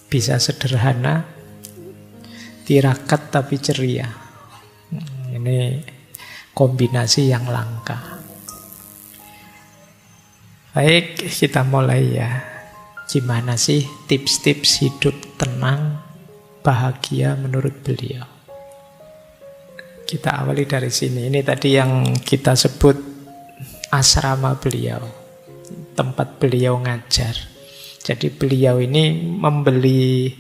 bisa sederhana, tirakat tapi ceria. Ini kombinasi yang langka. Baik, kita mulai ya. Gimana sih tips-tips hidup tenang, bahagia menurut beliau? Kita awali dari sini. Ini tadi yang kita sebut asrama beliau, tempat beliau ngajar. Jadi beliau ini membeli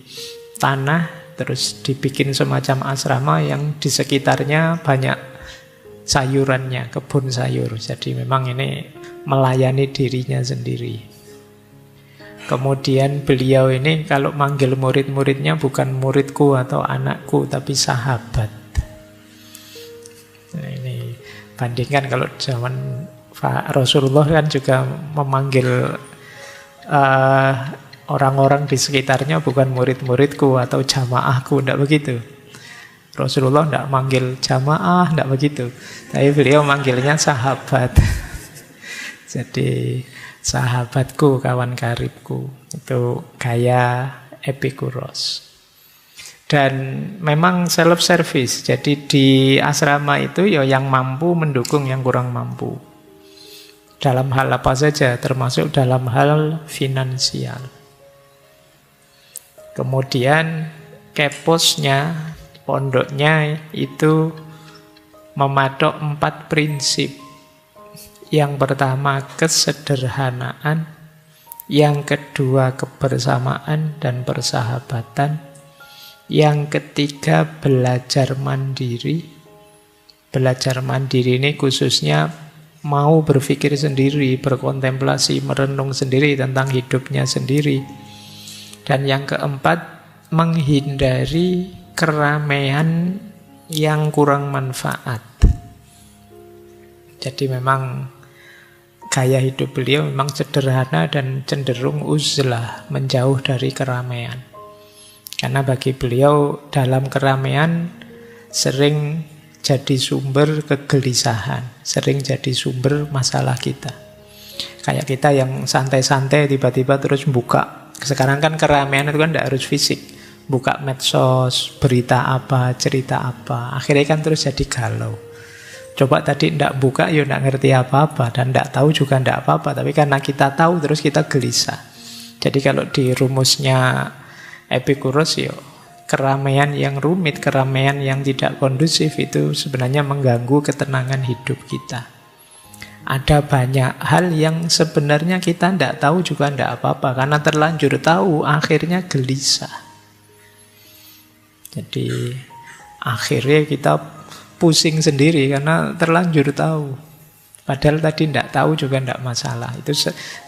tanah, terus dibikin semacam asrama yang di sekitarnya banyak sayurannya, kebun sayur. Jadi memang ini melayani dirinya sendiri. Kemudian beliau ini kalau manggil murid-muridnya bukan muridku atau anakku, tapi sahabat. Nah, ini bandingkan kalau zaman Pak Rasulullah kan juga memanggil orang-orang di sekitarnya bukan murid-muridku atau jamaahku, tidak begitu. Rasulullah tidak manggil jamaah, tidak begitu. Tapi beliau manggilnya sahabat. Jadi sahabatku, kawan karibku. Itu gaya Epikuros. Dan memang self-service. Jadi di asrama itu ya yang mampu mendukung yang kurang mampu. Dalam hal apa saja, termasuk dalam hal finansial. Kemudian keposnya, pondoknya itu mematok 4 prinsip. Yang pertama kesederhanaan, yang kedua kebersamaan dan persahabatan, yang ketiga belajar mandiri. Belajar mandiri ini khususnya mau berpikir sendiri, berkontemplasi, merenung sendiri tentang hidupnya sendiri. Dan yang keempat, menghindari keramaian yang kurang manfaat. Jadi memang gaya hidup beliau memang sederhana dan cenderung uzlah, menjauh dari keramaian. Karena bagi beliau dalam keramaian sering jadi sumber kegelisahan, sering jadi sumber masalah kita. Kayak kita yang santai-santai tiba-tiba terus buka. Sekarang kan keramaian itu kan tidak harus fisik. Buka medsos, berita apa, cerita apa. Akhirnya kan terus jadi galau. Coba tadi tidak buka, ya tidak ngerti apa-apa. Dan tidak tahu juga tidak apa-apa. Tapi karena kita tahu, terus kita gelisah. Jadi kalau di rumusnya Epikuros, ya keramaian yang rumit, keramaian yang tidak kondusif itu sebenarnya mengganggu ketenangan hidup kita. Ada banyak hal yang sebenarnya kita tidak tahu juga tidak apa-apa. Karena terlanjur tahu, akhirnya gelisah. Jadi akhirnya kita pusing sendiri karena terlanjur tahu. Padahal tadi tidak tahu juga tidak masalah. Itu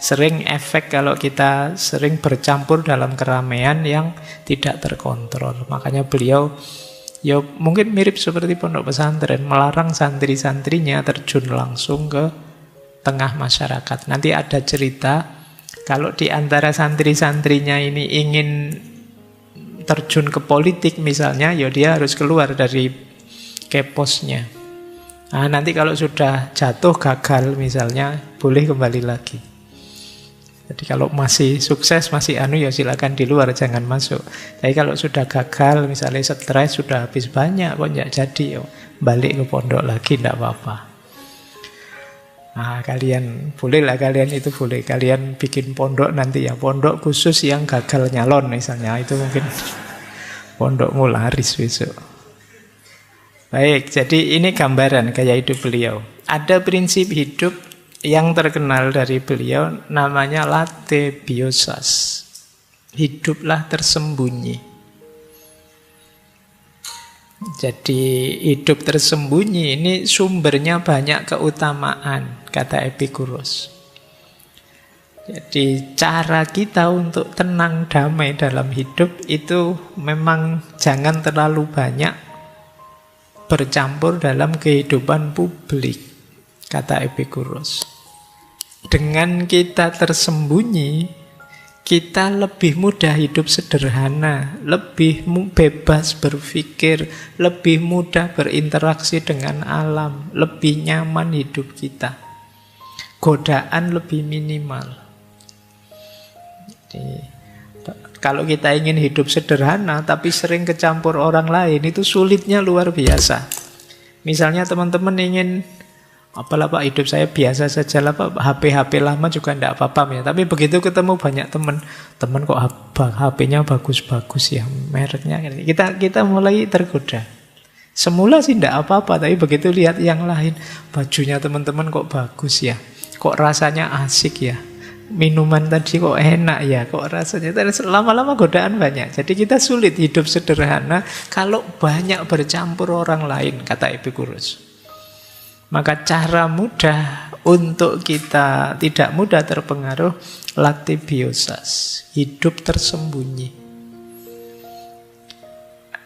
sering efek kalau kita sering bercampur dalam keramaian yang tidak terkontrol. Makanya beliau ya mungkin mirip seperti pondok pesantren, melarang santri-santrinya terjun langsung ke tengah masyarakat. Nanti ada cerita kalau di antara santri-santrinya ini ingin terjun ke politik misalnya, ya dia harus keluar dari keposnya. Nah, nanti kalau sudah jatuh gagal misalnya, boleh kembali lagi. Jadi kalau masih sukses, masih ya silakan di luar, jangan masuk. Tapi kalau sudah gagal, misalnya stres, sudah habis banyak, kok nggak jadi, ya balik ke pondok lagi, tidak apa-apa. Nah, kalian bolehlah, kalian itu boleh. Kalian bikin pondok nanti ya, pondok khusus yang gagal nyalon misalnya, itu mungkin pondokmu laris besok. Baik, jadi ini gambaran gaya hidup beliau. Ada prinsip hidup yang terkenal dari beliau, namanya late biosas. Hiduplah tersembunyi. Jadi hidup tersembunyi ini sumbernya banyak keutamaan, kata Epikuros. Jadi cara kita untuk tenang damai dalam hidup itu memang jangan terlalu banyak bercampur dalam kehidupan publik, kata Epikuros. Dengan kita tersembunyi, kita lebih mudah hidup sederhana, lebih bebas berpikir, lebih mudah berinteraksi dengan alam, lebih nyaman hidup kita. Godaan lebih minimal. Jadi, Kalau kita ingin hidup sederhana tapi sering kecampur orang lain, itu sulitnya luar biasa. Misalnya teman-teman ingin, apalah Pak, hidup saya biasa saja lah Pak, HP lama juga tidak apa-apa ya. Tapi begitu ketemu banyak teman kok HP-nya bagus-bagus ya, mereknya. Kita mulai tergoda. Semula sih tidak apa-apa, tapi begitu lihat yang lain, bajunya teman-teman kok bagus ya, kok rasanya asik ya, minuman tadi kok enak ya, kok rasanya. Lama-lama godaan banyak. Jadi kita sulit hidup sederhana kalau banyak bercampur orang lain, kata Epicurus. Maka cara mudah untuk kita tidak mudah terpengaruh, latibiosas, hidup tersembunyi.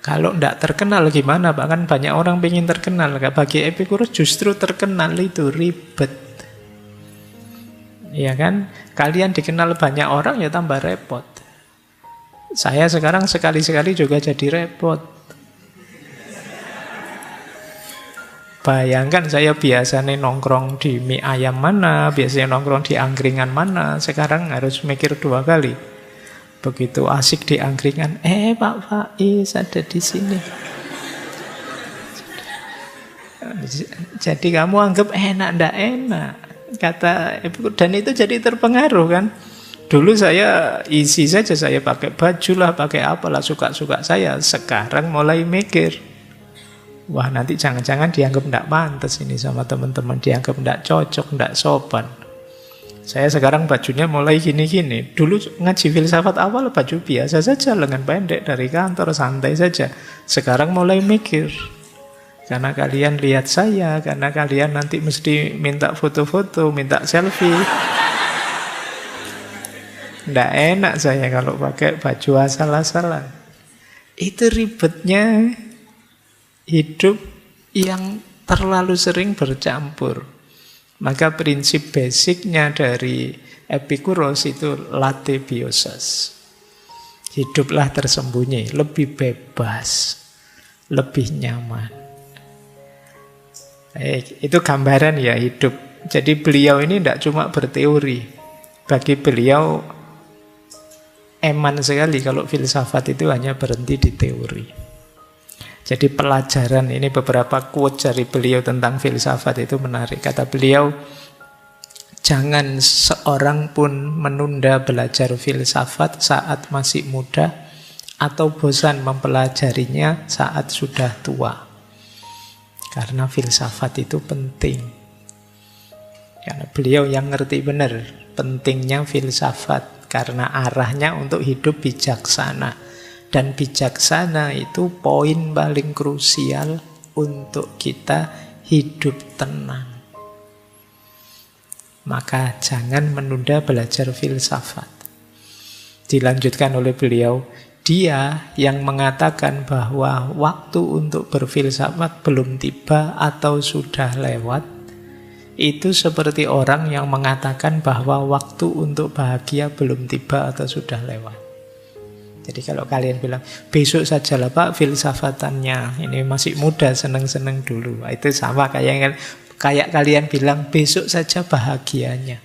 Kalau tidak terkenal gimana Pak? Kan banyak orang pengen terkenal. Bagi Epicurus justru terkenal itu ribet. Ya kan? Kalian dikenal banyak orang ya tambah repot. Saya sekarang sekali-sekali juga jadi repot. Bayangkan saya biasanya nongkrong di mie ayam mana, biasanya nongkrong di angkringan mana, sekarang harus mikir 2 kali. Begitu asik di angkringan, Pak Faiz ada di sini. Jadi kamu anggap enak, ndak enak. Kata dan itu jadi terpengaruh kan. Dulu saya isi saja, saya pakai baju lah, pakai apalah, suka-suka saya. Sekarang mulai mikir, wah nanti jangan-jangan dianggap ndak pantas ini sama teman-teman, dianggap ndak cocok, ndak sopan. Saya sekarang bajunya mulai gini-gini. Dulu ngaji filsafat awal baju biasa saja, lengan pendek dari kantor, santai saja. Sekarang mulai mikir, karena kalian lihat saya, karena kalian nanti mesti minta foto-foto, minta selfie. Nggak enak saya kalau pakai baju asal-asalan. Itu ribetnya hidup yang terlalu sering bercampur. Maka prinsip basicnya dari Epicurus itu latibiosas. Hiduplah tersembunyi, lebih bebas, lebih nyaman. Itu gambaran ya hidup. Jadi beliau ini tidak cuma berteori. Bagi beliau eman sekali kalau filsafat itu hanya berhenti di teori. Jadi pelajaran ini, beberapa quote dari beliau tentang filsafat itu menarik. Kata beliau, jangan seorang pun menunda belajar filsafat saat masih muda atau bosan mempelajarinya saat sudah tua. Karena filsafat itu penting. Karena beliau yang ngerti benar pentingnya filsafat, karena arahnya untuk hidup bijaksana. Dan bijaksana itu poin paling krusial untuk kita hidup tenang. Maka jangan menunda belajar filsafat. Dilanjutkan oleh beliau, dia yang mengatakan bahwa waktu untuk berfilsafat belum tiba atau sudah lewat, itu seperti orang yang mengatakan bahwa waktu untuk bahagia belum tiba atau sudah lewat. Jadi kalau kalian bilang, besok sajalah Pak filsafatannya, ini masih muda, seneng-seneng dulu. Itu sama kayak kalian bilang, besok saja bahagianya.